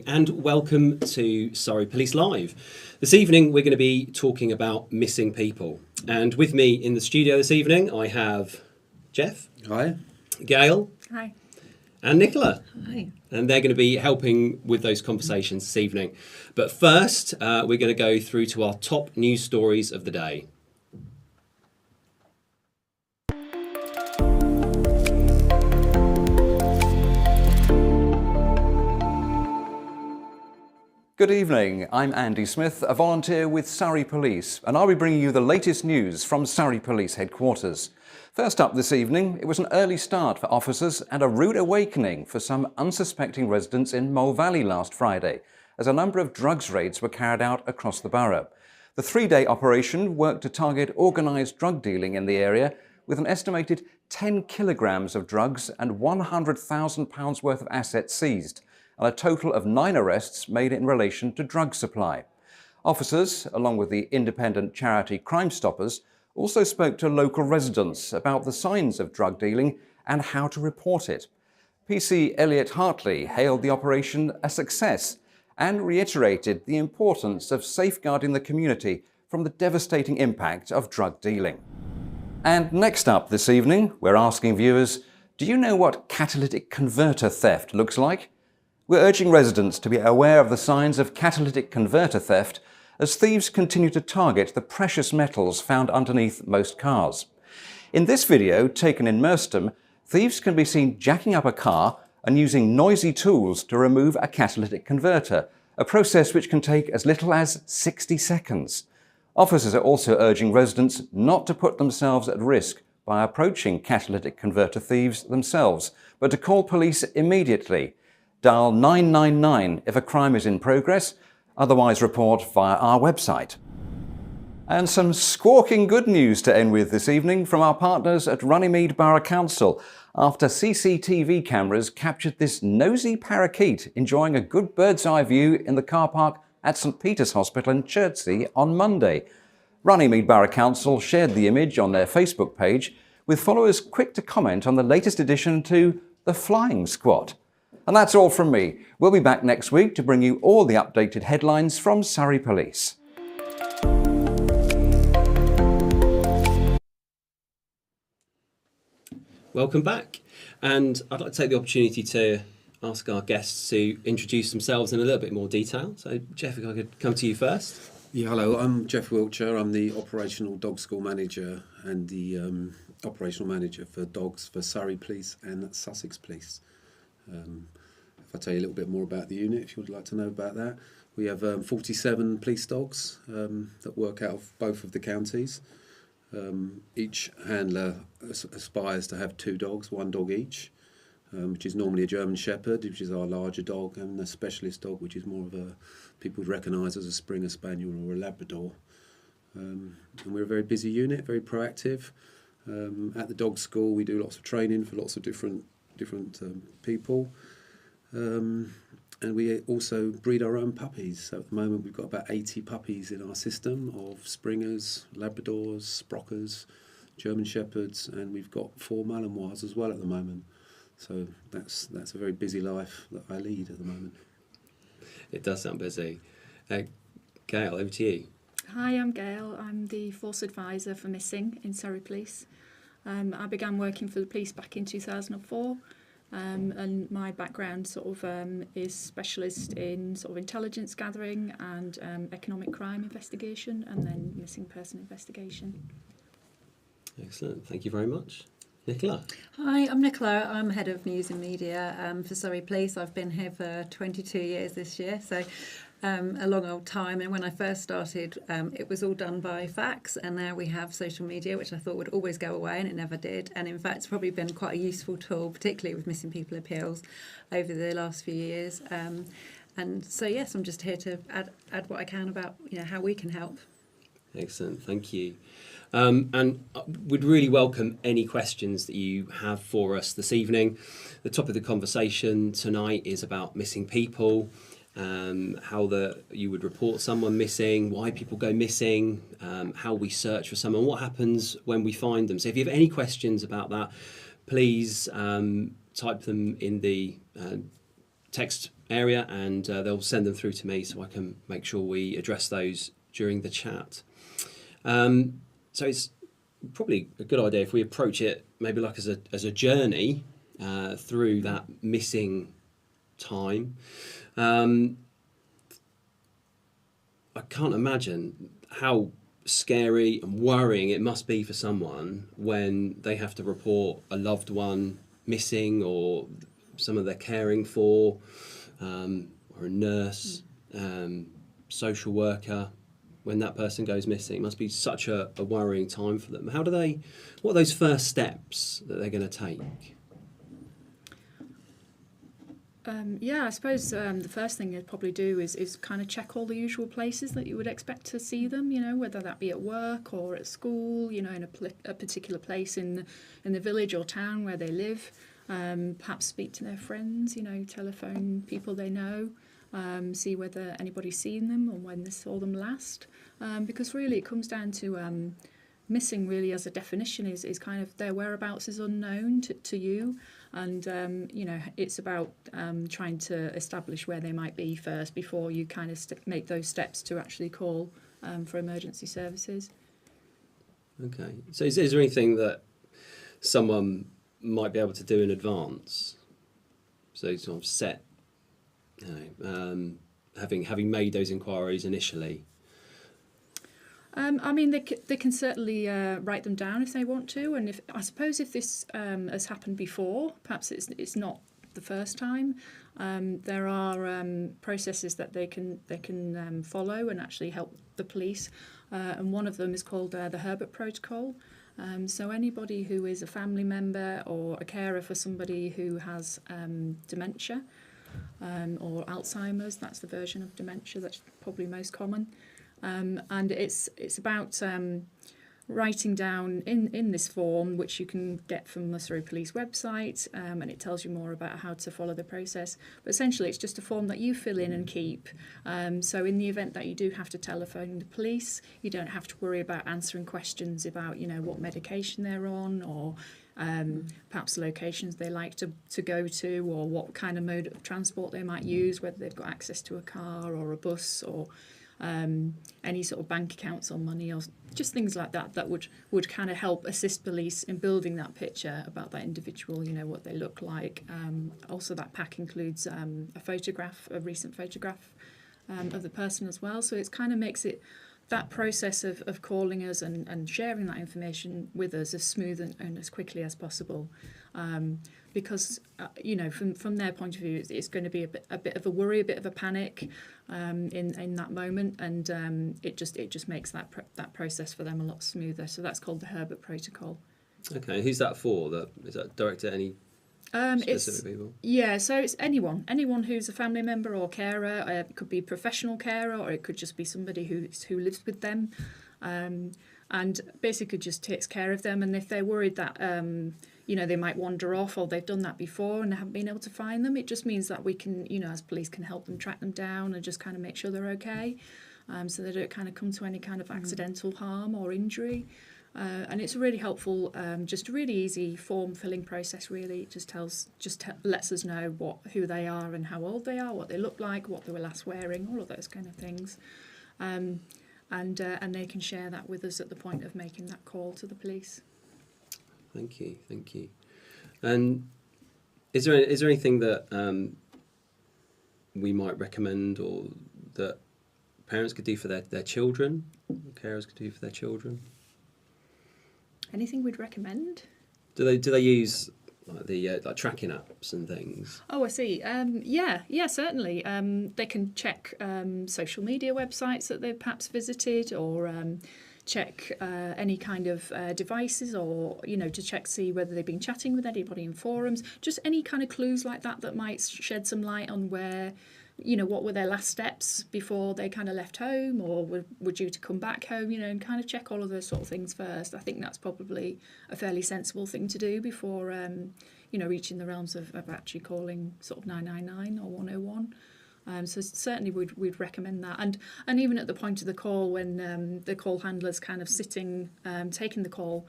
evening and welcome to Surrey Police Live. This evening we're going to be talking about missing people, and with me in the studio this evening I have Jeff. Hi. Gail. Hi. And Nicola. Hi. And they're going to be helping with those conversations this evening. But first we're going to go through to our top news stories of the day. Good evening, I'm Andy Smith, a volunteer with Surrey Police, and I'll be bringing you the latest news from Surrey Police headquarters. First up this evening, it was an early start for officers and a rude awakening for some unsuspecting residents in Mole Valley last Friday, as a number of drugs raids were carried out across the borough. The three-day operation worked to target organised drug dealing in the area, with an estimated 10 kilograms of drugs and £100,000 worth of assets seized, and a total of 9 arrests made in relation to drug supply. Officers, along with the independent charity Crime Stoppers, also spoke to local residents about the signs of drug dealing and how to report it. PC Elliot Hartley hailed the operation a success and reiterated the importance of safeguarding the community from the devastating impact of drug dealing. And next up this evening, we're asking viewers, do you know what catalytic converter theft looks like? We're urging residents to be aware of the signs of catalytic converter theft as thieves continue to target the precious metals found underneath most cars. In this video, taken in Merstham, thieves can be seen jacking up a car and using noisy tools to remove a catalytic converter, a process which can take as little as 60 seconds. Officers are also urging residents not to put themselves at risk by approaching catalytic converter thieves themselves, but to call police immediately. Dial 999 if a crime is in progress, otherwise report via our website. And some squawking good news to end with this evening from our partners at Runnymede Borough Council, after CCTV cameras captured this nosy parakeet enjoying a good bird's eye view in the car park at St Peter's Hospital in Chertsey on Monday. Runnymede Borough Council shared the image on their Facebook page, with followers quick to comment on the latest addition to the Flying Squad. And that's all from me. We'll be back next week to bring you all the updated headlines from Surrey Police. Welcome back. And I'd like to take the opportunity to ask our guests to introduce themselves in a little bit more detail. So, Jeff, if I could come to you first. Yeah, hello, I'm Jeff Wiltshire. I'm the operational dog school manager and the operational manager for dogs for Surrey Police and Sussex Police. If I tell you a little bit more about the unit, if you would like to know about that, we have 47 police dogs that work out of both of the counties. Each handler aspires to have 2 dogs, 1 dog each, which is normally a German Shepherd, which is our larger dog, and a specialist dog, which is more of a, people would recognise as a Springer Spaniel or a Labrador. And we're a very busy unit, very proactive. At the dog school, we do lots of training for lots of different people. And we also breed our own puppies. So at the moment we've got about 80 puppies in our system of Springers, Labradors, Sprockers, German Shepherds, and we've got 4 Malinois as well at the moment. So that's a very busy life that I lead at the moment. It does sound busy. Gail, over to you. Hi, I'm Gail. I'm the Force Advisor for Missing in Surrey Police. I began working for the police back in 2004. And my background is specialist in intelligence gathering and economic crime investigation, and then missing person investigation. Excellent, thank you very much. Nicola. Hi, I'm Nicola. I'm Head of News and Media for Surrey Police. I've been here for 22 years this year, so a long old time. And when I first started, it was all done by fax, and now we have social media, which I thought would always go away, and it never did. And in fact, it's probably been quite a useful tool, particularly with missing people appeals over the last few years. And so, yes, I'm just here to add what I can about how we can help. Excellent, thank you. And we'd really welcome any questions that you have for us this evening. The topic of the conversation tonight is about missing people, how you would report someone missing, why people go missing, how we search for someone, what happens when we find them. So if you have any questions about that, please type them in the text area, and they'll send them through to me so I can make sure we address those during the chat. So it's probably a good idea if we approach it maybe like as a journey through that missing time. I can't imagine how scary and worrying it must be for someone when they have to report a loved one missing, or someone they're caring for, or a nurse, social worker. When that person goes missing, it must be such a worrying time for them. What are those first steps that they're going to take? I suppose the first thing you'd probably do is kind of check all the usual places that you would expect to see them, whether that be at work or at school, in a particular place in the village or town where they live. Perhaps speak to their friends, telephone people they know, see whether anybody's seen them or when they saw them last. Because really it comes down to missing, really, as a definition, is kind of their whereabouts is unknown to you. And, it's about trying to establish where they might be first before you kind of make those steps to actually call for emergency services. Okay. So is there anything that someone might be able to do in advance? So sort of set, having made those inquiries initially. They can certainly write them down if they want to, and I suppose if this has happened before, perhaps it's not the first time. There are processes that they can follow and actually help the police, and one of them is called the Herbert Protocol. So anybody who is a family member or a carer for somebody who has dementia or Alzheimer's, that's the version of dementia that's probably most common. And it's about writing down in this form, which you can get from the Surrey Police website, and it tells you more about how to follow the process. But essentially, it's just a form that you fill in and keep. So in the event that you do have to telephone the police, you don't have to worry about answering questions about, what medication they're on, or perhaps locations they like to go to, or what kind of mode of transport they might use, whether they've got access to a car or a bus, or any sort of bank accounts or money, or just things like that would kind of help assist police in building that picture about that individual, what they look like. Also, that pack includes a recent photograph of the person as well. So it kind of makes it, that process of calling us and sharing that information with us, as smooth and as quickly as possible. Because from their point of view, it's going to be a bit of a worry, a bit of a panic in that moment, and it just makes that process for them a lot smoother. So that's called the Herbert Protocol. Okay, who's that for? Is that directed at any specific people? Yeah, so it's anyone who's a family member or carer. It could be a professional carer, or it could just be somebody who lives with them, and basically just takes care of them. And if they're worried that they might wander off, or they've done that before and they haven't been able to find them, it just means that we can, as police, can help them track them down and just kind of make sure they're okay, so they don't kind of come to any kind of accidental harm or injury. And it's really helpful, just a really easy form filling process. Really, it just lets us know who they are and how old they are, what they look like, what they were last wearing, all of those kind of things. And they can share that with us at the point of making that call to the police. Thank you. And is there anything that we might recommend, or that parents could do for their children, carers could do for their children? Anything we'd recommend? Do they use like tracking apps and things? Oh, I see. Yeah, certainly. They can check social media websites that they've perhaps visited, or check any kind of devices, or to see whether they've been chatting with anybody in forums. Just any kind of clues like that might shed some light on where, what were their last steps before they kind of left home, or were due to come back home, and kind of check all of those sort of things first. I think that's probably a fairly sensible thing to do before reaching the realms of actually calling sort of 999 or 101. So certainly we'd recommend that. And even at the point of the call, when the call handler's kind of sitting, taking the call,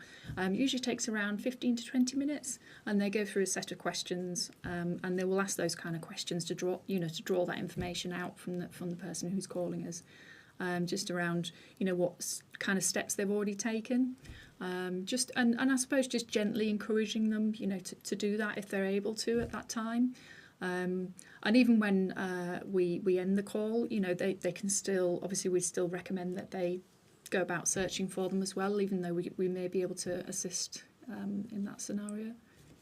usually takes around 15 to 20 minutes, and they go through a set of questions, and they will ask those kind of questions to draw that information out from the person who's calling us, just around what kind of steps they've already taken. And I suppose just gently encouraging them, to do that if they're able to at that time. And even when we end the call, they can still, obviously we still recommend that they go about searching for them as well, even though we may be able to assist in that scenario.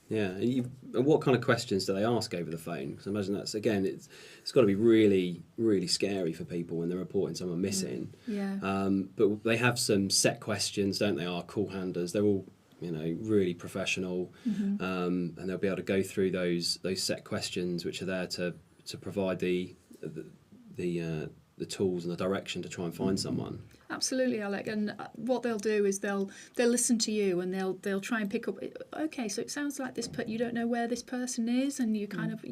Yeah, and what kind of questions do they ask over the phone? Because I imagine that's, again, it's got to be really, really scary for people when they're reporting someone missing. Yeah. But they have some set questions, don't they? Our call handlers, they're all really professional, and they'll be able to go through those set questions, which are there to provide the tools and the direction to try and find someone. Absolutely, Alec. And what they'll do is they'll listen to you, and they'll try and pick up. Okay, so it sounds like you don't know where this person is, and you kind of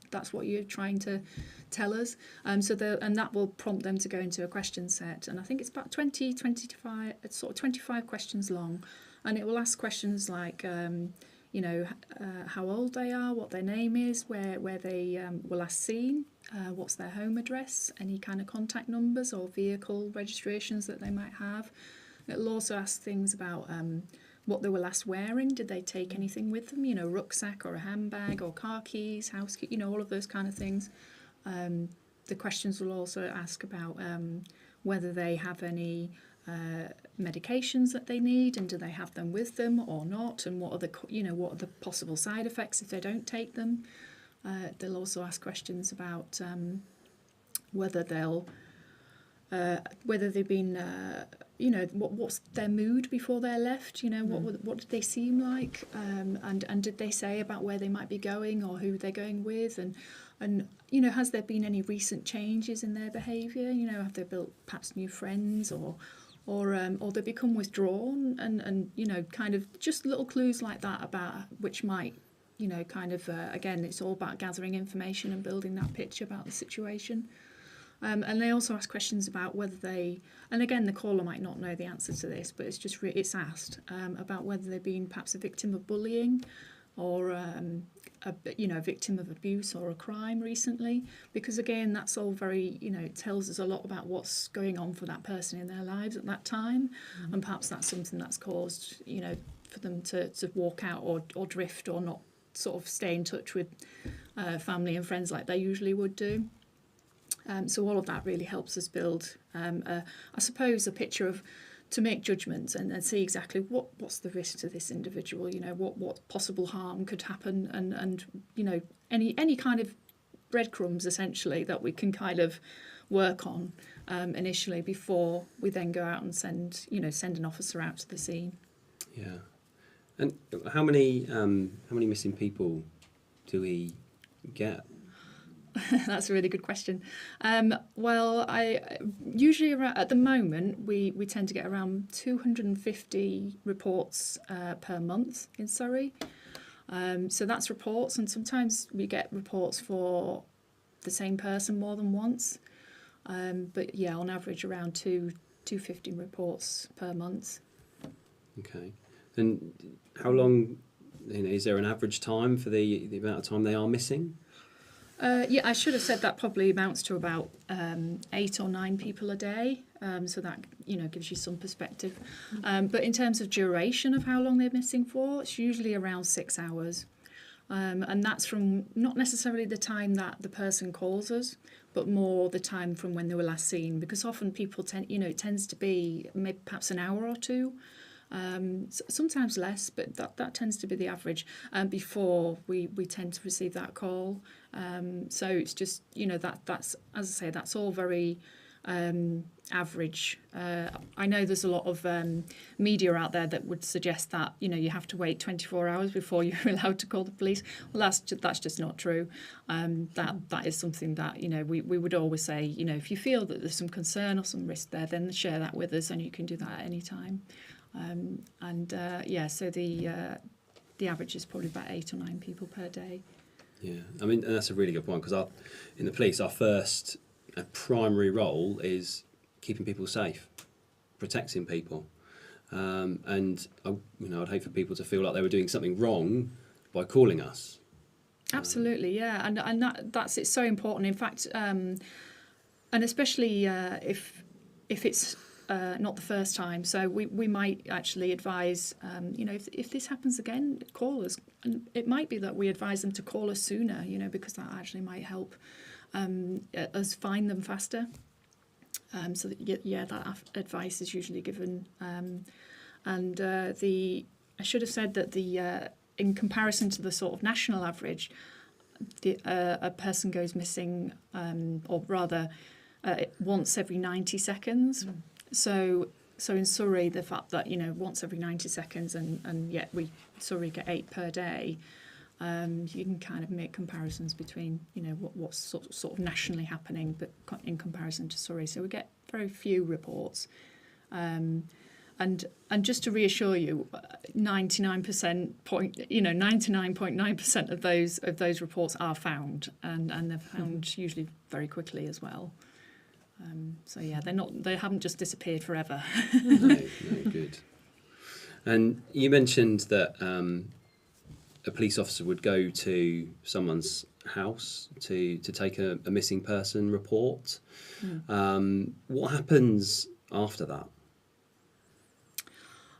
that's what you're trying to tell us. So that will prompt them to go into a question set, and I think it's about 25. It's sort of 25 questions long, and it will ask questions like, how old they are, what their name is, where they were last seen. What's their home address, any kind of contact numbers or vehicle registrations that they might have. It'll also ask things about what they were last wearing. Did they take anything with them, rucksack or a handbag or car keys, house key, all of those kind of things. The questions will also ask about whether they have any medications that they need, and do they have them with them or not, and what are the possible side effects if they don't take them. They'll also ask questions about whether they've been, what's their mood before they left. What did they seem like, and did they say about where they might be going or who they're going with, and has there been any recent changes in their behaviour? Have they built perhaps new friends or they become withdrawn, and kind of just little clues like that about which might. Again, it's all about gathering information and building that picture about the situation. And they also ask questions about whether and again, the caller might not know the answer to this, but it's just it's asked about whether they've been perhaps a victim of bullying or a victim of abuse or a crime recently. Because again, that's all very, it tells us a lot about what's going on for that person in their lives at that time, and perhaps that's something that's caused, for them to walk out or drift or not sort of stay in touch with family and friends like they usually would do. So all of that really helps us build, I suppose, a picture of, to make judgments and see exactly what's the risk to this individual, what possible harm could happen, and any kind of breadcrumbs essentially that we can kind of work on initially before we then go out and send an officer out to the scene. Yeah. And how many missing people do we get? That's a really good question. Well, I usually at the moment we tend to get around 250 reports per month in Surrey. So that's reports, and sometimes we get reports for the same person more than once. But yeah, on average around 250 reports per month. Okay. And how long, is there an average time for the amount of time they are missing? Yeah, I should have said that probably amounts to about 8 or 9 people a day. So that, gives you some perspective. But in terms of duration of how long they're missing for, it's usually around 6 hours. And that's from not necessarily the time that the person calls us, but more the time from when they were last seen. Because often people it tends to be maybe perhaps an hour or two. Sometimes less, but that tends to be the average before we tend to receive that call. So it's just, that's, as I say, that's all very average. I know there's a lot of media out there that would suggest that, you have to wait 24 hours before you're allowed to call the police. Well, that's just not true. That is something that, we would always say, if you feel that there's some concern or some risk there, then share that with us, and you can do that at any time. So the average is probably about 8 or 9 people per day. Yeah, I mean, and that's a really good point, because in the police, our first primary role is keeping people safe, protecting people, and I'd hate for people to feel like they were doing something wrong by calling us. Absolutely, yeah, and that's it's so important. In fact, and especially if it's not the first time. So we might actually advise, if this happens again, call us. And it might be that we advise them to call us sooner, because that actually might help us find them faster. So that advice is usually given. And I should have said that in comparison to the sort of national average, a person goes missing, or rather, once every 90 seconds. So in Surrey, the fact that once every 90 seconds, and yet Surrey get 8 per day, you can kind of make comparisons between what's sort of nationally happening, but in comparison to Surrey. So we get very few reports. And just to reassure you, 99.9% of those reports are found, and they're found usually very quickly as well. So yeah, they haven't just disappeared forever. No, good. And you mentioned that a police officer would go to someone's house to take a missing person report. What happens after that?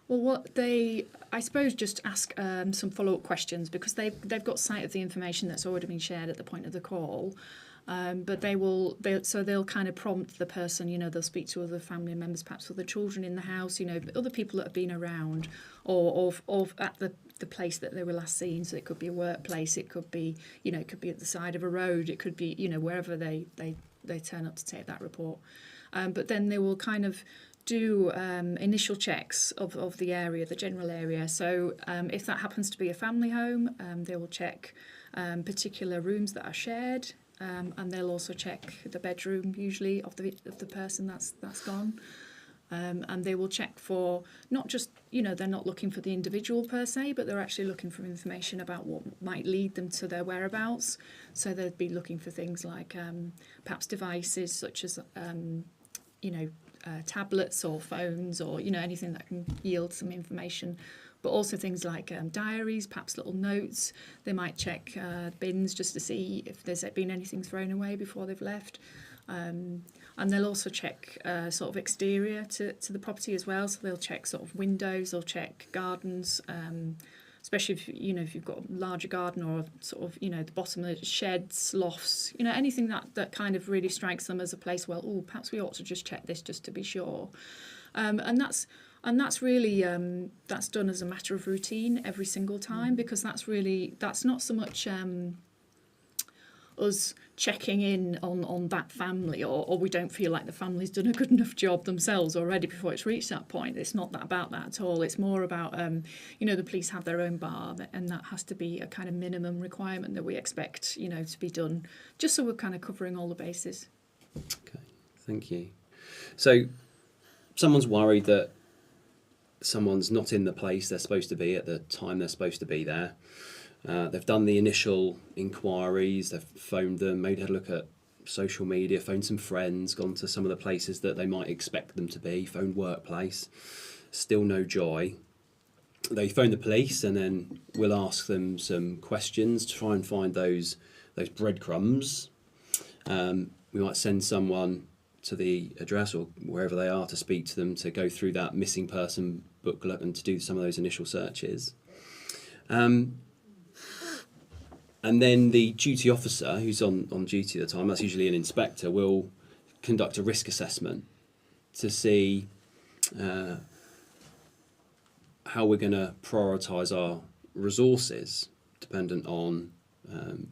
Well, I suppose, just ask some follow-up questions, because they've got sight of the information that's already been shared at the point of the call. But they'll kind of prompt the person. They'll speak to other family members, perhaps other children in the house. Other people that have been around, or at the place that they were last seen. So it could be a workplace. It could be it could be at the side of a road. It could be wherever they turn up to take that report. But then they will kind of do initial checks of the area, the general area. So if that happens to be a family home, they will check particular rooms that are shared, and they'll also check the bedroom, usually, of the person that's gone. And they will check for not just, they're not looking for the individual per se, but they're actually looking for information about what might lead them to their whereabouts. So they'd be looking for things like perhaps devices such as, tablets or phones, or anything that can yield some information, but also things like diaries, perhaps little notes. They might check bins just to see if there's been anything thrown away before they've left, and they'll also check sort of exterior to the property as well. So they'll check sort of windows, they'll check gardens, especially if you've got a larger garden, or sort of the bottom of the sheds, lofts, anything that kind of really strikes them as a place. Well, perhaps we ought to just check this just to be sure, and that's really that's done as a matter of routine every single time, because that's not so much us checking in on that family, or we don't feel like the family's done a good enough job themselves already before it's reached that point. It's not about that at all. It's more about the police have their own bar, and that has to be a kind of minimum requirement that we expect to be done, just so we're kind of covering all the bases. Okay, thank you. So someone's worried that someone's not in the place they're supposed to be at the time they're supposed to be there. They've done the initial inquiries, they've phoned them, maybe had a look at social media, phoned some friends, gone to some of the places that they might expect them to be, phoned workplace, still no joy. They phone the police, and then we'll ask them some questions to try and find those breadcrumbs. We might send someone to the address or wherever they are to speak to them, to go through that missing person booklet and to do some of those initial searches. And then the duty officer, who's on duty at the time, that's usually an inspector, will conduct a risk assessment to see how we're going to prioritise our resources, dependent on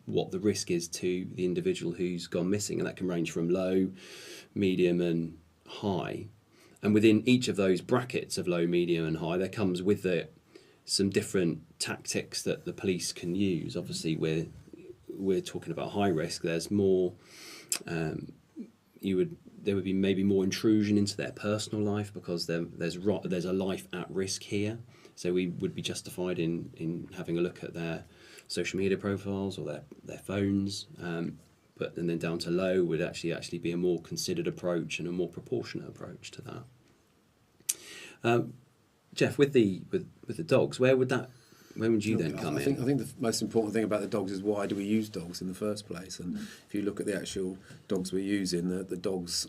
what the risk is to the individual who's gone missing. And that can range from low, medium and high. And within each of those brackets of low, medium and high, there comes with it some different tactics that the police can use. Obviously, we're talking about high risk. There's more. There would be maybe more intrusion into their personal life, because there's a life at risk here. So we would be justified in having a look at their social media profiles or their phones. But and then down to low would actually be a more considered approach and a more proportionate approach to that. Jeff, with the dogs, where would you then come in? I think the most important thing about the dogs is why do we use dogs in the first place? And if you look at the actual dogs we're using, the dogs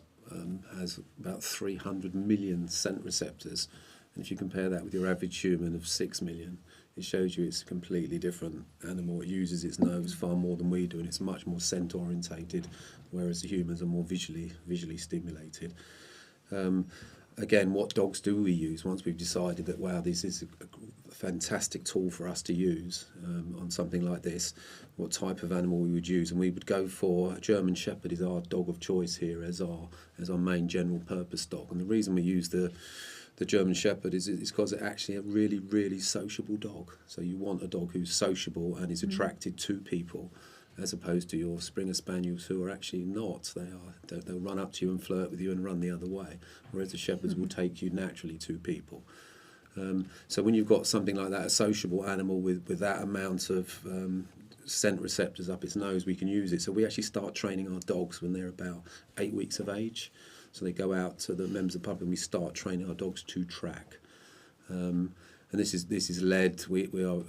has about 300 million scent receptors. And if you compare that with your average human of 6 million, it shows you it's a completely different animal. It uses its nose far more than we do, and it's much more scent orientated, whereas the humans are more visually stimulated. Again, what dogs do we use once we've decided that, wow, this is a fantastic tool for us to use on something like this? What type of animal we would use? And we would go for a German Shepherd is our dog of choice here as our main general purpose dog. And the reason we use the German Shepherd is because it's actually a really, really sociable dog. So you want a dog who's sociable and is attracted to people, as opposed to your Springer Spaniels who are actually not. They'll run up to you and flirt with you and run the other way, whereas the Shepherds will take you naturally to people. So when you've got something like that, a sociable animal with that amount of scent receptors up its nose, we can use it. So we actually start training our dogs when they're about 8 weeks of age. So they go out to the members of the public and we start training our dogs to track. And this is led, we are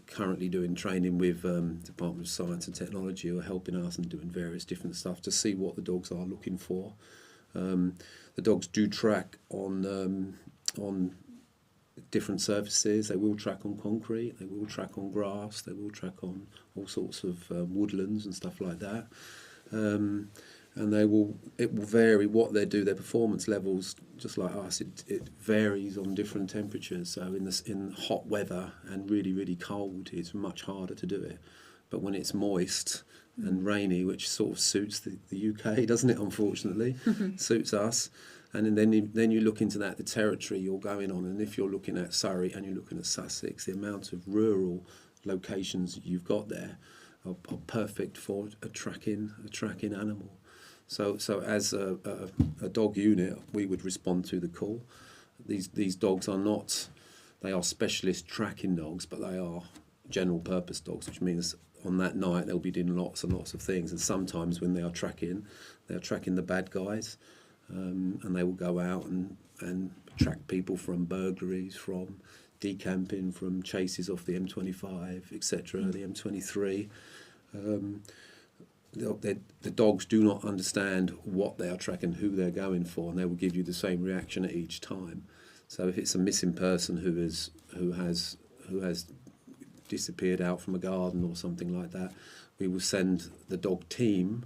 currently doing training with Department of Science and Technology, who are helping us and doing various different stuff to see what the dogs are looking for. The dogs do track on different surfaces. They will track on concrete, they will track on grass, they will track on all sorts of woodlands and stuff like that. And it will vary what they do. Their performance levels, just like us, it varies on different temperatures. So in hot weather and really, really cold, it's much harder to do it. But when it's moist and rainy, which sort of suits the UK, doesn't it, unfortunately, suits us. And then you look into that, the territory you're going on. And if you're looking at Surrey and you're looking at Sussex, the amount of rural locations you've got there are perfect for a tracking animal. So as a dog unit, we would respond to the call. These dogs are not, they are specialist tracking dogs, but they are general purpose dogs, which means on that night they'll be doing lots and lots of things. And sometimes when they are tracking the bad guys, and they will go out and track people from burglaries, from decamping, from chases off the M25, etc., the M23. The dogs do not understand what they are tracking, who they're going for, and they will give you the same reaction at each time. So if it's a missing person who has disappeared out from a garden or something like that, we will send the dog team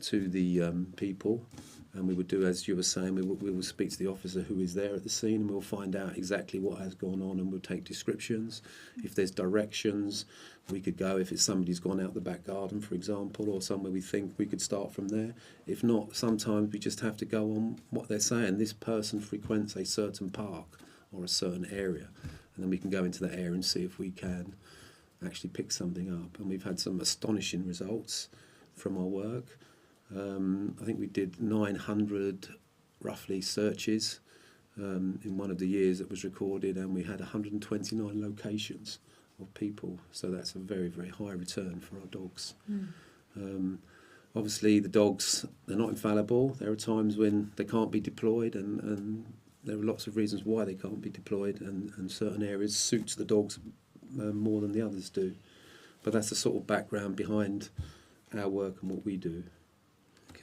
to the people, and we would do as you were saying. We will speak to the officer who is there at the scene, and we'll find out exactly what has gone on, and we'll take descriptions. If there's directions, we could go. If it's somebody's gone out the back garden, for example, or somewhere we think, we could start from there. If not, sometimes we just have to go on what they're saying. This person frequents a certain park or a certain area, and then we can go into that area and see if we can actually pick something up. And we've had some astonishing results from our work. I think we did 900 roughly searches in one of the years that was recorded, and we had 129 locations of people. So that's a very, very high return for our dogs. Obviously, the dogs, they're not infallible. There are times when they can't be deployed, and there are lots of reasons why they can't be deployed, and certain areas suits the dogs more than the others do. But that's the sort of background behind our work and what we do.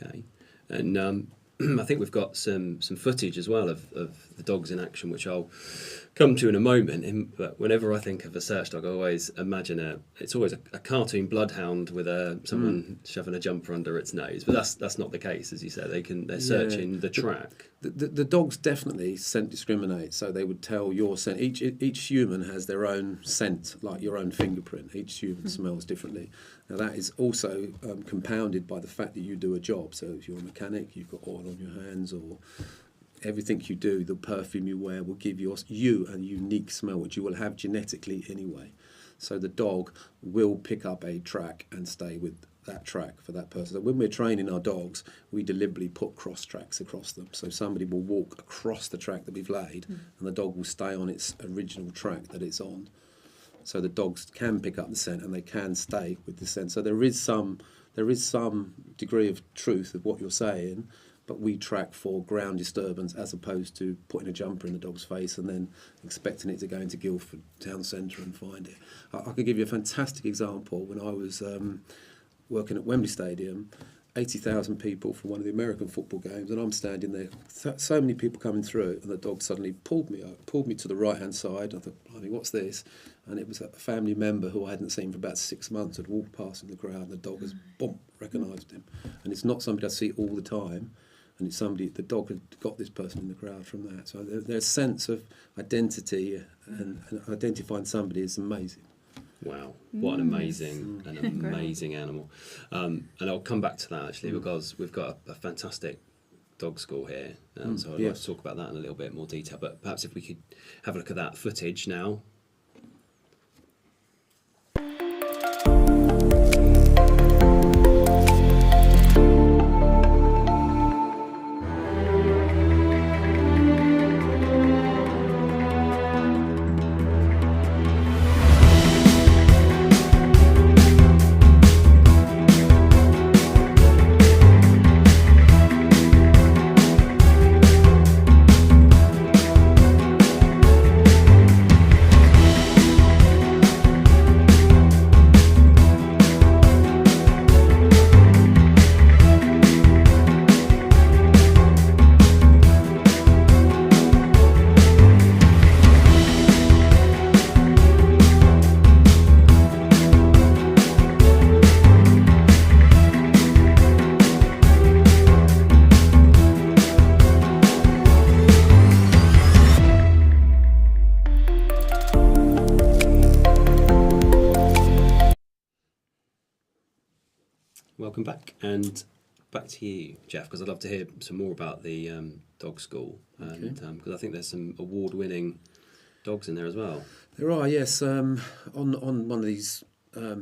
Okay, and I think we've got some footage as well of the dogs in action, which I'll come to in a moment. But whenever I think of a search dog, I always imagine it's always a cartoon bloodhound with someone shoving a jumper under its nose. But that's not the case, as you said. They're searching the track. The dogs definitely scent discriminate, so they would tell your scent. Each human has their own scent, like your own fingerprint. Each human smells differently. Now that is also compounded by the fact that you do a job. So if you're a mechanic, you've got oil on your hands, or everything you do, the perfume you wear will give you a unique smell, which you will have genetically anyway. So the dog will pick up a track and stay with that track for that person. So when we're training our dogs, we deliberately put cross tracks across them. So somebody will walk across the track that we've laid, and the dog will stay on its original track that it's on. so the dogs can pick up the scent and they can stay with the scent. So there is some degree of truth of what you're saying, but we track for ground disturbance as opposed to putting a jumper in the dog's face and then expecting it to go into Guildford town centre and find it. I could give you a fantastic example. When I was working at Wembley Stadium, 80,000 people for one of the American football games, and I'm standing there, so many people coming through, and the dog suddenly pulled me to the right-hand side. I thought, blimey, what's this? And it was a family member who I hadn't seen for about 6 months, had walked past in the crowd, and the dog has, boom, recognised him. And it's not somebody I see all the time, and it's somebody, the dog had got this person in the crowd from that. So there's a sense of identity, and identifying somebody is amazing. Wow, what an amazing animal. And I'll come back to that actually, because we've got a fantastic dog school here. So I'd like to talk about that in a little bit more detail. But perhaps if we could have a look at that footage now. Welcome back, and back to you, Jeff, because I'd love to hear some more about the dog school, and because I think there's some award-winning dogs in there as well. There are, yes. On one of these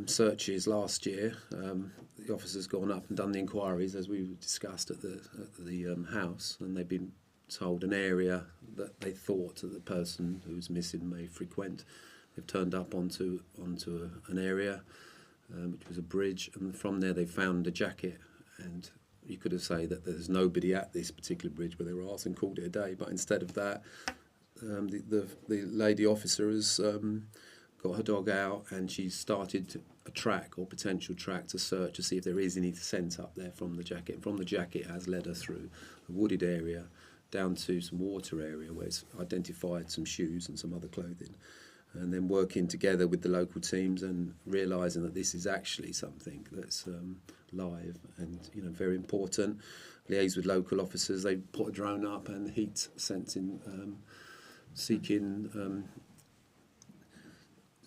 searches last year, the officers gone up and done the inquiries as we discussed at the house, and they've been told an area that they thought that the person who was missing may frequent. They've turned up onto an area. Which was a bridge, and from there they found a jacket, and you could have said that there's nobody at this particular bridge where they were asked and called it a day, but instead of that, the lady officer has got her dog out, and she's started a track or potential track to search to see if there is any scent up there from the jacket. And from the jacket has led her through a wooded area down to some water area where it's identified some shoes and some other clothing. And then working together with the local teams and realising that this is actually something that's live and very important. Liaise with local officers. They put a drone up and heat sensing, seeking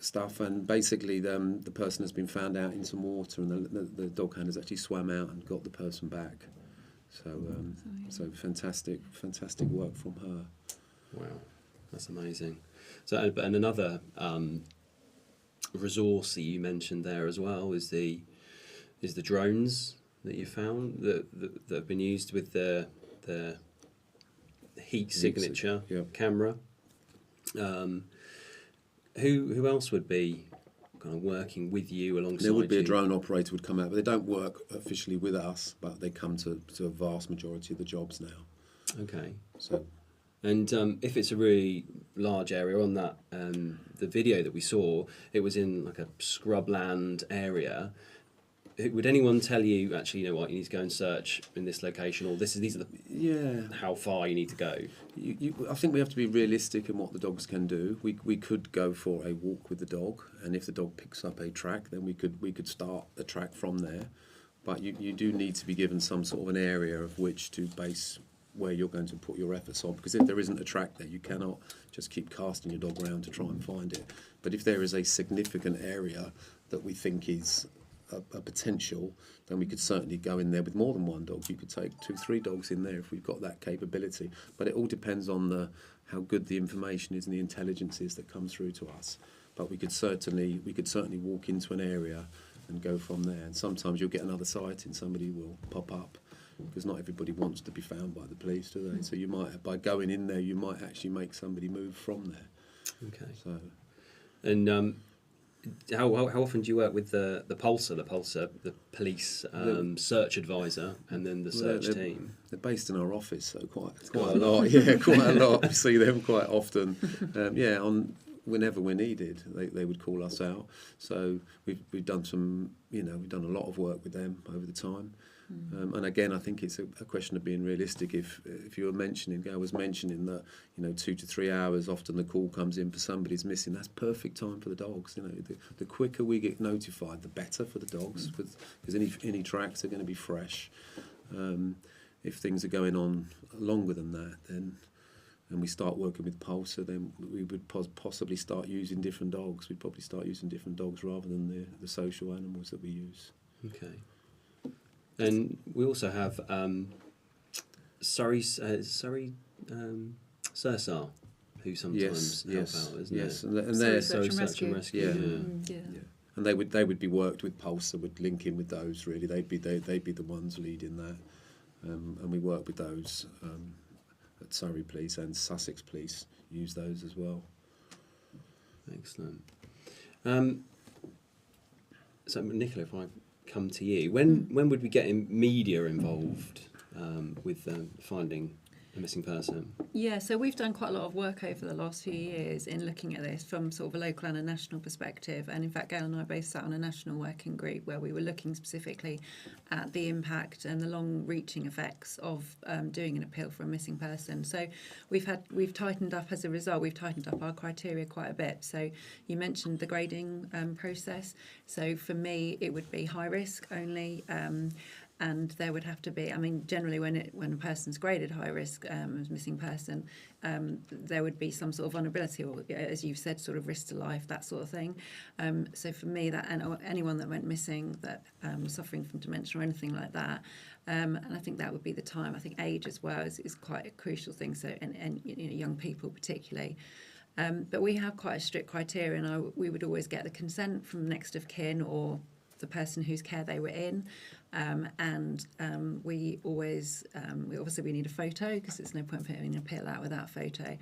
stuff. And basically, the person has been found out in some water, and the dog handlers actually swam out and got the person back. So fantastic work from her. Wow, that's amazing. So, and another resource that you mentioned there as well is the drones that you found that have been used with the heat signature camera. Who else would be kind of working with you alongside? There would be a drone operator would come out, but they don't work officially with us, but they come to a vast majority of the jobs now. Okay. So. And if it's a really large area on that, the video that we saw, it was in like a scrubland area. Would anyone tell you, actually, you know what, you need to go and search in this location, or these are how far you need to go? I think we have to be realistic in what the dogs can do. We could go for a walk with the dog, and if the dog picks up a track, then we could start the track from there. But you do need to be given some sort of an area of which to base where you're going to put your efforts on, because if there isn't a track there, you cannot just keep casting your dog around to try and find it. But if there is a significant area that we think is a potential, then we could certainly go in there with more than one dog. You could take 2-3 dogs in there if we've got that capability. But it all depends on how good the information is and the intelligence is that comes through to us. But we could certainly walk into an area and go from there. And sometimes you'll get another sighting, somebody will pop up, because not everybody wants to be found by the police, do they? So you might, by going in there, you might actually make somebody move from there. Okay. So, and how often do you work with the Pulsar, the police search advisor, and then the search team? They're based in our office, so quite a lot. Yeah, quite a lot. We see them quite often. Whenever we're needed, they would call us out. So we've done we've done a lot of work with them over the time. And again, I think it's a question of being realistic. If you were mentioning, Gail was mentioning that 2 to 3 hours, often the call comes in for somebody's missing. That's perfect time for the dogs. The quicker we get notified, the better for the dogs, because any tracks are going to be fresh. If things are going on longer than that, then and we start working with Pulsar, then we would possibly start using different dogs. We'd probably start using different dogs rather than the social animals that we use. Okay. And we also have Surrey Sursar, who sometimes help out, isn't yes. it? And they're Search and Rescue. Yeah. And they would be worked with Pulsar, would link in with those. Really, they'd be the ones leading that, and we work with those at Surrey Police and Sussex Police. Use those as well. Excellent. So Nicola, if I come to you, when would we get media involved with finding a missing person? Yeah, so we've done quite a lot of work over the last few years in looking at this from sort of a local and a national perspective. And in fact, Gail and I both sat on a national working group where we were looking specifically at the impact and the long-reaching effects of doing an appeal for a missing person. So we've tightened up as a result. We've tightened up our criteria quite a bit. So you mentioned the grading process. So for me, it would be high risk only. And there would have to be, generally when a person's graded high risk as missing person, there would be some sort of vulnerability, or as you've said, sort of risk to life, that sort of thing. So for me, that and anyone that went missing that was suffering from dementia or anything like that, and I think that would be the time. I think age as well is quite a crucial thing. So and young people particularly. But we have quite a strict criteria, and we would always get the consent from next of kin or the person whose care they were in, we always we need a photo, because there's no point putting an appeal out without a photo.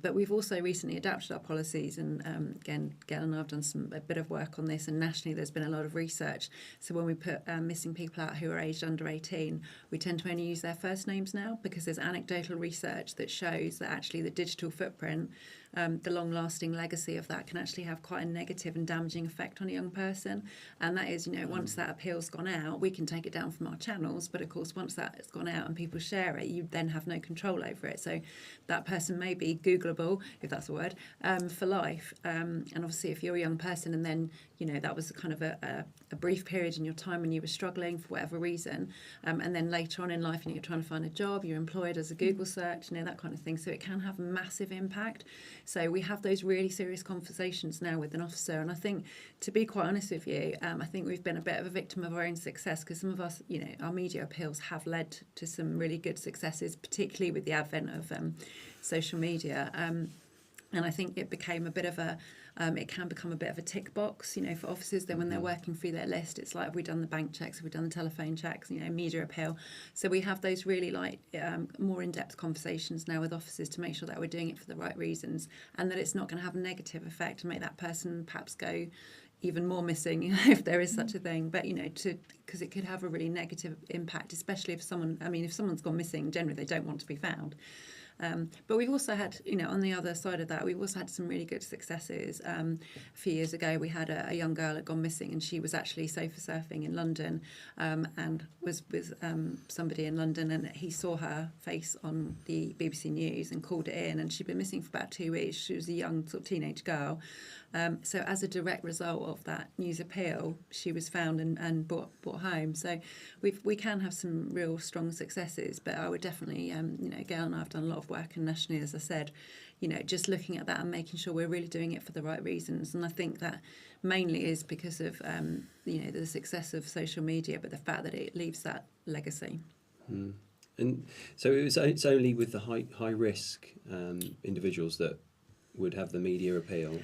But we've also recently adapted our policies, and again, Gail and I have done a bit of work on this, and nationally there's been a lot of research. So when we put missing people out who are aged under 18, we tend to only use their first names now, because there's anecdotal research that shows that actually the digital footprint, the long-lasting legacy of that, can actually have quite a negative and damaging effect on a young person. And that is, once that appeal's gone out, we can take it down from our channels, but of course once that's gone out and people share it, you then have no control over it. So that person may be Googleable, if that's a word, for life. And obviously if you're a young person and then, that was kind of a brief period in your time when you were struggling for whatever reason, and then later on in life, you're trying to find a job, you're employed as a Google search, that kind of thing. So it can have a massive impact. So we have those really serious conversations now with an officer. And I think, to be quite honest with you, I think we've been a bit of a victim of our own success, because some of us, our media appeals have led to some really good successes, particularly with the advent of social media. And I think it became a bit of it can become a bit of a tick box, for officers. Then when they're working through their list, it's like, have we done the bank checks? Have we done the telephone checks? Media appeal. So we have those really more in-depth conversations now with officers to make sure that we're doing it for the right reasons, and that it's not going to have a negative effect and make that person perhaps go even more missing, if there is such a thing. But because it could have a really negative impact, especially if someone's gone missing, generally they don't want to be found. But we've also had, on the other side of that, we've also had some really good successes. A few years ago, we had a young girl had gone missing, and she was actually sofa surfing in London, and was with somebody in London, and he saw her face on the BBC News and called it in, and she'd been missing for about 2 weeks. She was a young sort of teenage girl. So as a direct result of that news appeal, she was found and brought home. So we can have some real strong successes, but I would definitely, Gail and I have done a lot of work, and nationally, as I said, just looking at that and making sure we're really doing it for the right reasons. And I think that mainly is because of, the success of social media, but the fact that it leaves that legacy. Mm. And so it's only with the high risk individuals that would have the media appeal.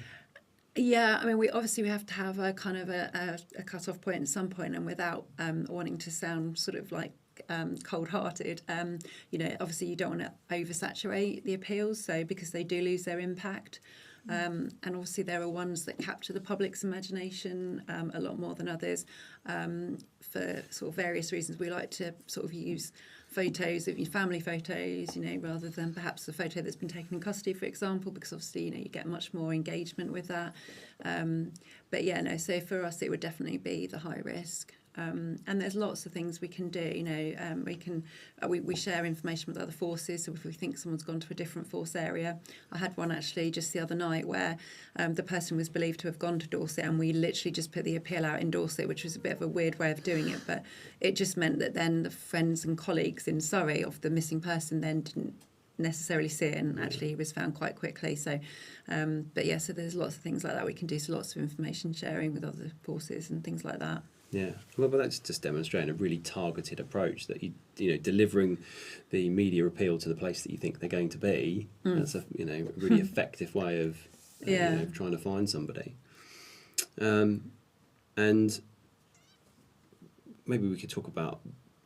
Yeah, we have to have a kind of a cut-off point at some point, and without wanting to sound sort of like cold-hearted. Obviously you don't want to oversaturate the appeals, so because they do lose their impact. And obviously there are ones that capture the public's imagination a lot more than others. For sort of various reasons, we like to sort of use photos of your family photos, rather than perhaps the photo that's been taken in custody, for example, because obviously, you get much more engagement with that. So for us, it would definitely be the high risk. And there's lots of things we can do. We share information with other forces. So if we think someone's gone to a different force area, I had one actually just the other night where the person was believed to have gone to Dorset, and we literally just put the appeal out in Dorset, which was a bit of a weird way of doing it, but it just meant that then the friends and colleagues in Surrey of the missing person then didn't necessarily see it, and actually he was found quite quickly. So so there's lots of things like that we can do, so lots of information sharing with other forces and things like that. Yeah, well, but that's just demonstrating a really targeted approach that delivering the media appeal to the place that you think they're going to be. That's a really effective way of trying to find somebody. And maybe we could talk about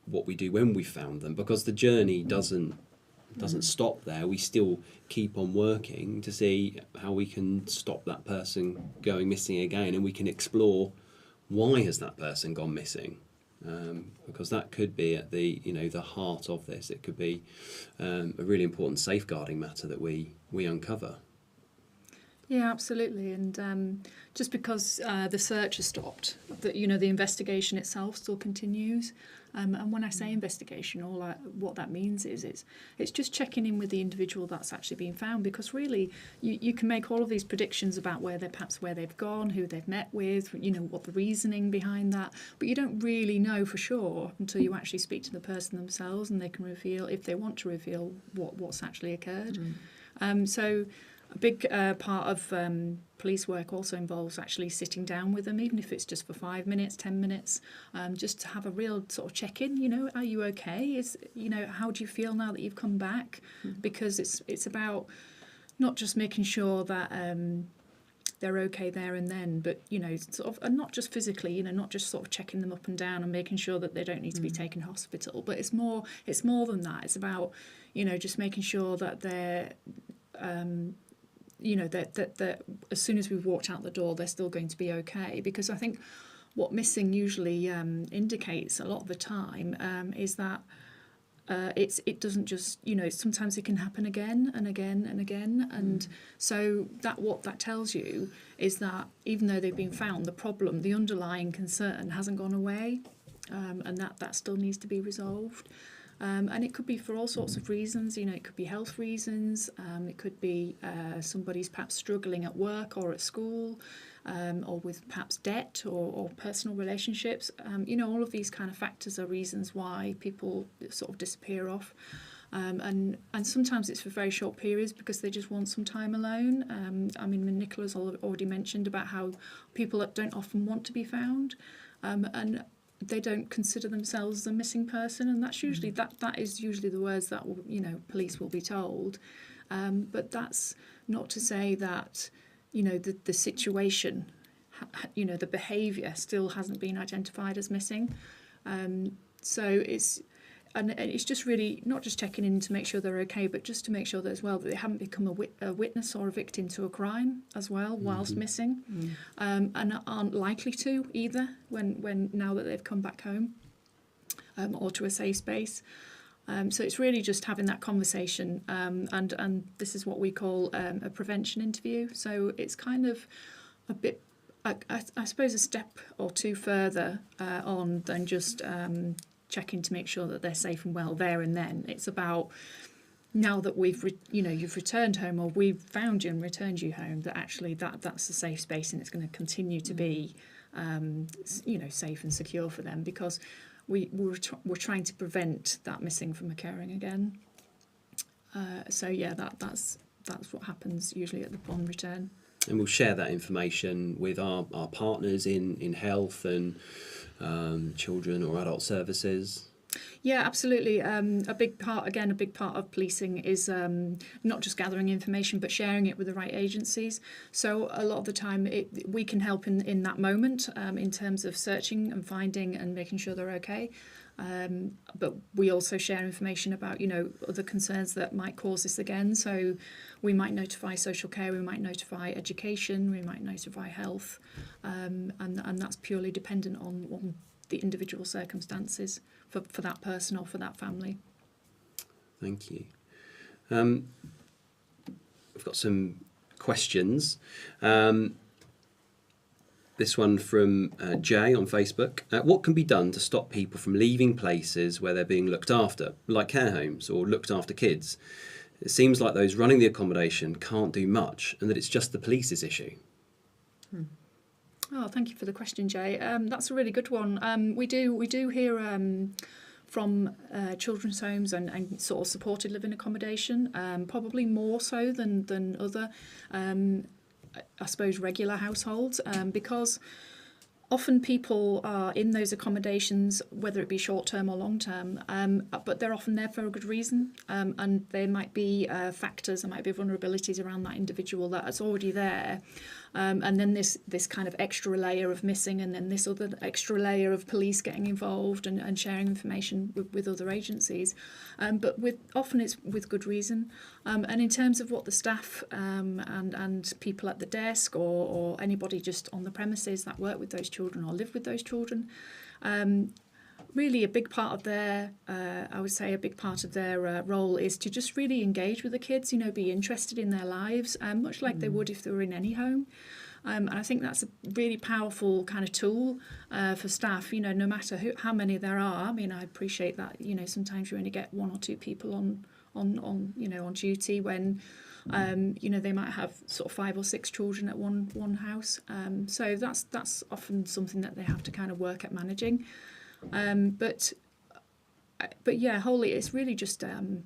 what we do when we found them, because the journey doesn't stop there. We still keep on working to see how we can stop that person going missing again, and we can explore why has that person gone missing, because that could be at the heart of this. It could be a really important safeguarding matter that we uncover. Yeah, absolutely. And just because the search has stopped, the investigation itself still continues. And when I say investigation, what that means is it's just checking in with the individual that's actually been found, because really you can make all of these predictions about where they've gone, who they've met with, what the reasoning behind that, but you don't really know for sure until you actually speak to the person themselves, and they can reveal, if they want to reveal, what's actually occurred. So a big part of police work also involves actually sitting down with them, even if it's just for 5 minutes, 10 minutes, just to have a real sort of check-in. Are you okay? How do you feel now that you've come back? Because it's about not just making sure that they're okay there and then, but sort of, and not just physically, not just sort of checking them up and down and making sure that they don't need to be taken to hospital, but it's more than that. It's about just making sure that they're that as soon as we've walked out the door, they're still going to be okay. Because I think what missing usually indicates a lot of the time is that it doesn't just, sometimes it can happen again and again and again. And so what that tells you is that even though they've been found, the underlying concern hasn't gone away, and that still needs to be resolved. And it could be for all sorts of reasons. It could be health reasons. It could be somebody's perhaps struggling at work or at school, or with perhaps debt or personal relationships. All of these kind of factors are reasons why people sort of disappear off. And sometimes it's for very short periods because they just want some time alone. Nicola's already mentioned about how people don't often want to be found. And they don't consider themselves a missing person, and that's usually that is usually the words that police will be told. But that's not to say that the situation, the behaviour still hasn't been identified as missing. So it's just really not just checking in to make sure they're okay, but just to make sure that as well that they haven't become a witness or a victim to a crime as well whilst missing, and aren't likely to either when now that they've come back home, or to a safe space. So it's really just having that conversation, and this is what we call a prevention interview. So it's kind of a bit, I suppose, a step or two further on than just checking to make sure that they're safe and well there and then. It's about now that you've returned home, or we've found you and returned you home, that actually that's a safe space, and it's going to continue to be safe and secure for them, because we're trying to prevent that missing from occurring again. That's what happens usually upon return. And we'll share that information with our partners in health and children or adult services. Yeah, absolutely. A big part of policing is not just gathering information, but sharing it with the right agencies. So a lot of the time we can help in that moment in terms of searching and finding and making sure they're okay. But we also share information about, other concerns that might cause this again. So we might notify social care, we might notify education, we might notify health, and that's purely dependent on the individual circumstances for that person or for that family. Thank you. We've got some questions. This one from Jay on Facebook. What can be done to stop people from leaving places where they're being looked after, like care homes or looked after kids? It seems like those running the accommodation can't do much and that it's just the police's issue. Oh, thank you for the question, Jay. That's a really good one. We do hear from children's homes and sort of supported living accommodation, probably more so than other, I suppose, regular households, because often people are in those accommodations, whether it be short-term or long-term, but they're often there for a good reason, and there might be factors, there might be vulnerabilities around that individual that's already there. And then this kind of extra layer of missing, and then this other extra layer of police getting involved and sharing information with other agencies. But often it's with good reason. And in terms of what the staff and people at the desk or anybody just on the premises that work with those children or live with those children, really a big part of their, I would say a big part of their role is to just really engage with the kids, be interested in their lives, much like they would if they were in any home. And I think that's a really powerful kind of tool for staff, no matter how many there are. I mean, I appreciate that, sometimes you only get one or two people on duty when, they might have sort of 5 or 6 children at one house. So that's often something that they have to kind of work at managing. But yeah, wholly it's really just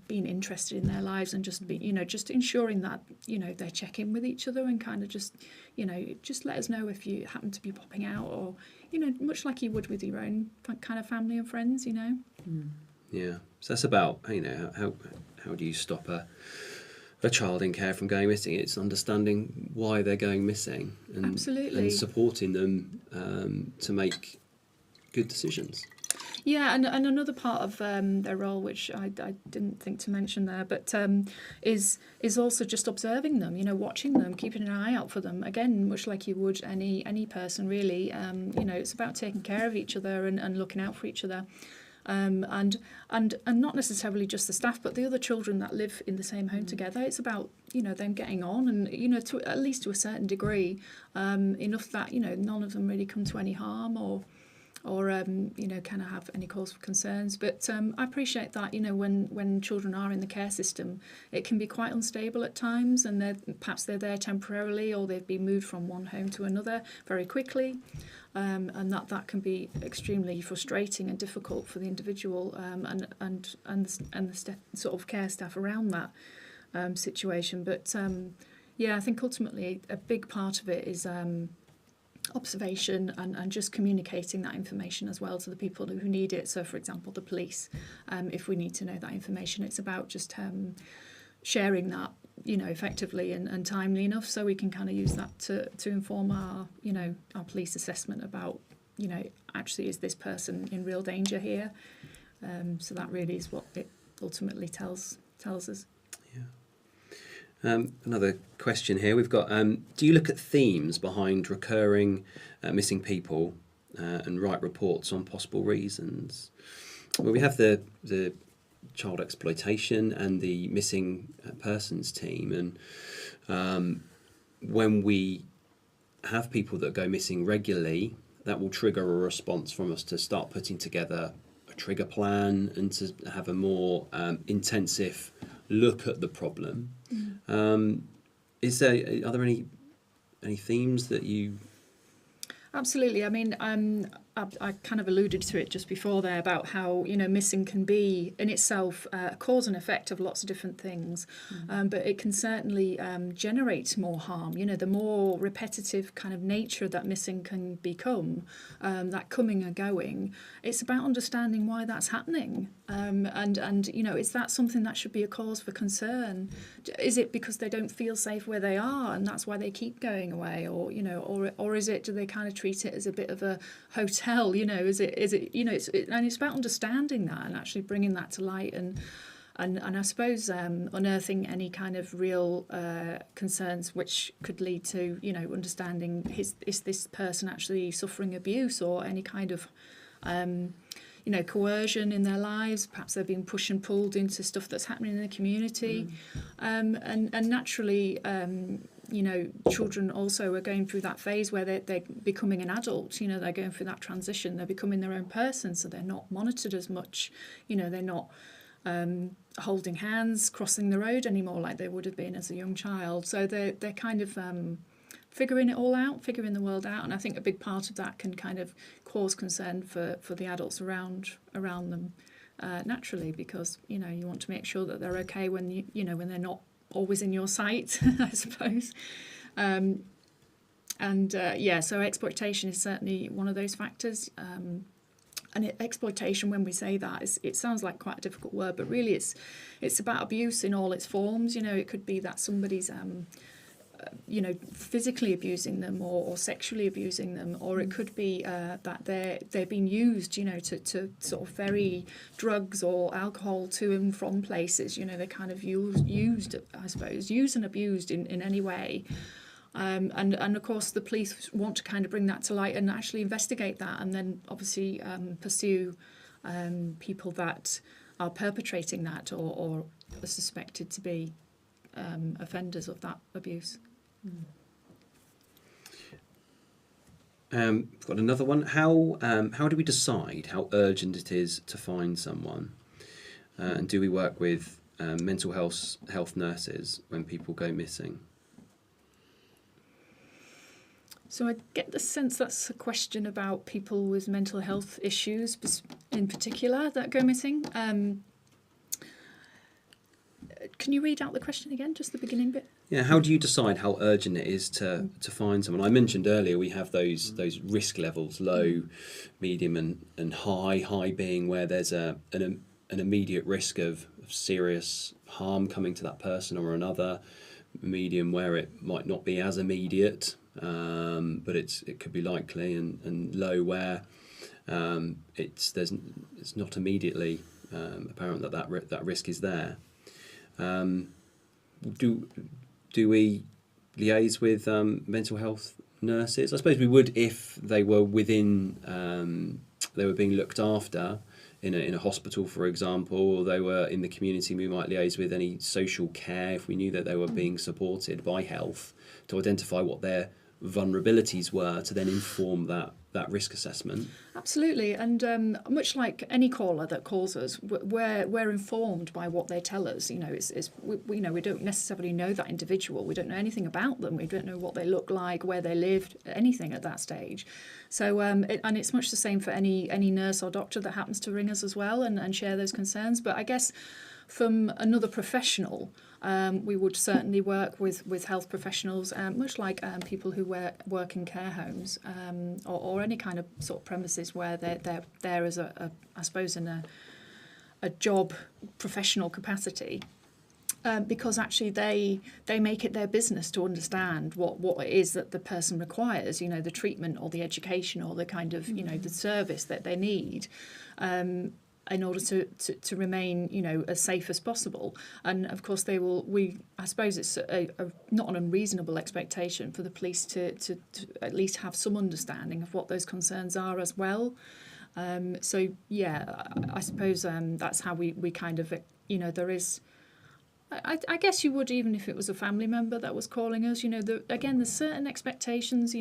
being interested in their lives and just just ensuring that they check in with each other and kind of just let us know if you happen to be popping out, or much like you would with your own kind of family and friends. Yeah, so that's about how do you stop a child in care from going missing? It's understanding why they're going missing and Absolutely. and supporting them to make good decisions. Yeah, and another part of their role, which I didn't think to mention there, but is also just observing them, watching them, keeping an eye out for them. Again, much like you would any person, really. It's about taking care of each other and looking out for each other. And not necessarily just the staff, but the other children that live in the same home together. It's about them getting on, and to at least to a certain degree, enough that none of them really come to any harm or kind of have any cause for concerns. But I appreciate that when children are in the care system, it can be quite unstable at times, and perhaps they're there temporarily, or they've been moved from one home to another very quickly. And that can be extremely frustrating and difficult for the individual and the sort of care staff around that situation. But I think ultimately a big part of it is observation and just communicating that information as well to the people who need it. So, for example, the police, if we need to know that information, it's about just sharing that effectively and timely enough, so we can kind of use that to inform our police assessment about actually, is this person in real danger here? So that really is what it ultimately tells us. Another question here we've got, do you look at themes behind recurring missing people and write reports on possible reasons? Well, we have the child exploitation and the missing persons team, and when we have people that go missing regularly, that will trigger a response from us to start putting together a trigger plan and to have a more intensive look at the problem. Are there any themes that you? Absolutely. I mean, I kind of alluded to it just before there about how missing can be in itself a cause and effect of lots of different things, but it can certainly generate more harm. The more repetitive kind of nature that missing can become, that coming and going. It's about understanding why that's happening, and is that something that should be a cause for concern? Is it because they don't feel safe where they are and that's why they keep going away, or is it, do they kind of treat it as a bit of a hotel tell? Is it and it's about understanding that and actually bringing that to light and I suppose unearthing any kind of real concerns which could lead to understanding is this person actually suffering abuse or any kind of coercion in their lives. Perhaps they're being pushed and pulled into stuff that's happening in the community. And naturally, children also are going through that phase where they're becoming an adult. They're going through that transition. They're becoming their own person, so they're not monitored as much. They're not holding hands, crossing the road anymore like they would have been as a young child. So they're kind of figuring it all out, figuring the world out, and I think a big part of that can kind of cause concern for the adults around them naturally, because you want to make sure that they're okay when when they're not always in your sight, I suppose. So exploitation is certainly one of those factors. And exploitation, when we say that, it sounds like quite a difficult word, but really it's about abuse in all its forms. It could be that somebody's physically abusing them or sexually abusing them, or it could be that they're being used, to sort of ferry drugs or alcohol to and from places. They're kind of used, I suppose, used and abused in any way. And of course the police want to kind of bring that to light and actually investigate that, and then obviously pursue people that are perpetrating that or are suspected to be offenders of that abuse. We've got another one. How do we decide how urgent it is to find someone? And do we work with mental health nurses when people go missing? So I get the sense that's a question about people with mental health issues in particular that go missing. Can you read out the question again, just the beginning bit? Yeah, how do you decide how urgent it is to find someone? I mentioned earlier we have those risk levels, low, medium and high. High being where there's an immediate risk of serious harm coming to that person or another. Medium where it might not be as immediate, but it could be likely, and low where it's not immediately apparent that risk is there. Do we liaise with mental health nurses? I suppose we would if they were within they were being looked after in a hospital, for example, or they were in the community. We might liaise with any social care if we knew that they were being supported by health to identify what their vulnerabilities were, to then inform that risk assessment. Absolutely, and much like any caller that calls us, we're informed by what they tell us. We don't necessarily know that individual. We don't know anything about them. We don't know what they look like, where they lived, anything at that stage. So and it's much the same for any nurse or doctor that happens to ring us as well and share those concerns. But I guess from another professional, we would certainly work with health professionals, much like people who work in care homes or any kind of sort of premises where they're there as I suppose in a job professional capacity. Because actually they make it their business to understand what it is that the person requires, the treatment or the education or the kind of, the service that they need. In order to remain, as safe as possible. And of course I suppose it's a not an unreasonable expectation for the police to at least have some understanding of what those concerns are as well. So yeah, I suppose that's how we kind of, there is, I guess you would, even if it was a family member that was calling us, there's certain expectations,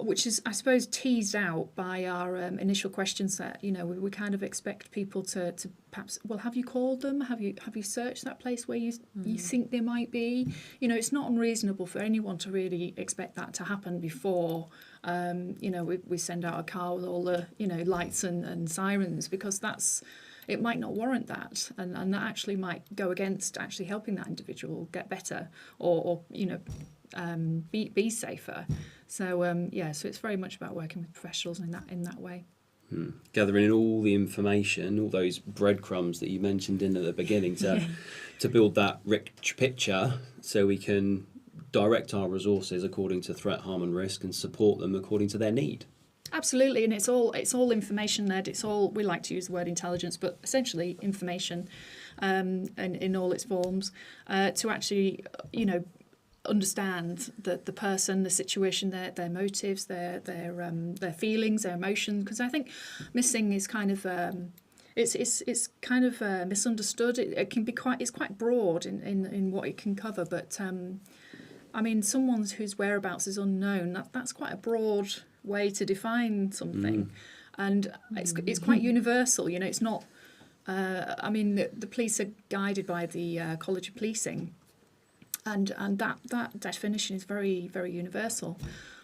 which is, I suppose, teased out by our initial question set. We kind of expect people to perhaps, well, have you called them? Have you searched that place where you think they might be? It's not unreasonable for anyone to really expect that to happen before, we send out a car with all the, lights and sirens, because it might not warrant that, and that actually might go against actually helping that individual get better or be safer. So so it's very much about working with professionals in that way. Gathering in all the information, all those breadcrumbs that you mentioned in at the beginning to build that rich picture, so we can direct our resources according to threat, harm and risk and support them according to their need. Absolutely, and it's all information led. It's all, we like to use the word intelligence, but essentially information, and in all its forms, to actually, understand the person, the situation, their motives, their feelings, their emotions. Because I think missing is kind of it's kind of misunderstood. It can be it's quite broad in what it can cover, but I mean, someone whose whereabouts is unknown, that's quite a broad way to define something, and it's quite universal. It's not. I mean, the police are guided by the College of Policing, and that definition is very, very universal.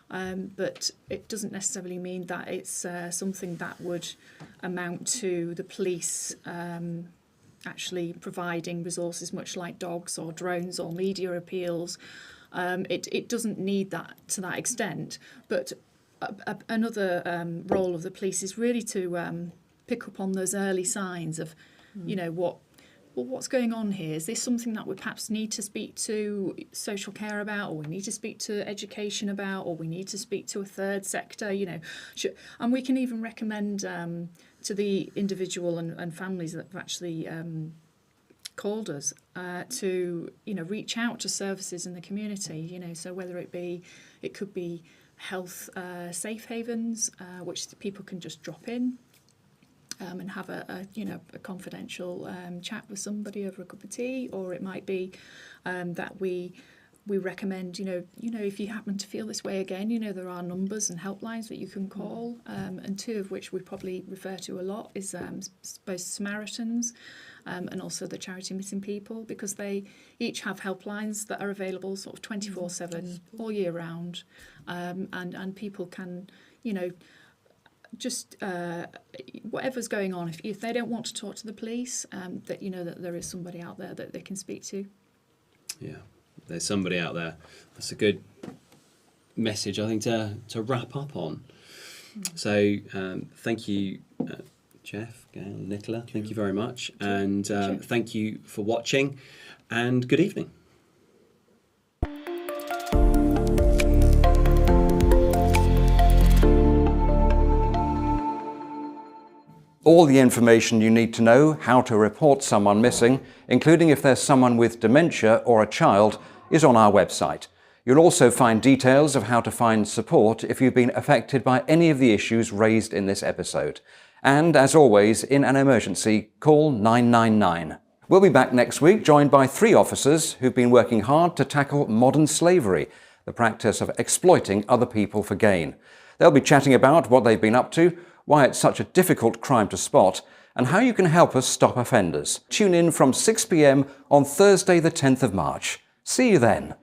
But it doesn't necessarily mean that it's something that would amount to the police actually providing resources, much like dogs or drones or media appeals. It doesn't need that to that extent, but another role of the police is really to pick up on those early signs of, what's going on here? Is this something that we perhaps need to speak to social care about, or we need to speak to education about, or we need to speak to a third sector? And we can even recommend to the individual and families that have actually called us to reach out to services in the community. So whether it could be health safe havens, which people can just drop in and have a confidential chat with somebody over a cup of tea, or it might be that we recommend if you happen to feel this way again, there are numbers and helplines that you can call, and two of which we probably refer to a lot is both Samaritans and also the Charity Missing People, because they each have helplines that are available sort of 24/7 all year round, and people can just whatever's going on, if they don't want to talk to the police, that that there is somebody out there that they can speak to. Yeah, there's somebody out there. That's a good message, I think, to wrap up on. So thank you, Jeff, Gail, Nicola, thank you very much, and thank you for watching, and good evening. All the information you need to know how to report someone missing, including if there's someone with dementia or a child, is on our website. You'll also find details of how to find support if you've been affected by any of the issues raised in this episode. And as always, in an emergency, call 999. We'll be back next week, joined by 3 officers who've been working hard to tackle modern slavery, the practice of exploiting other people for gain. They'll be chatting about what they've been up to, why it's such a difficult crime to spot, and how you can help us stop offenders. Tune in from 6 p.m. on Thursday the 10th of March. See you then.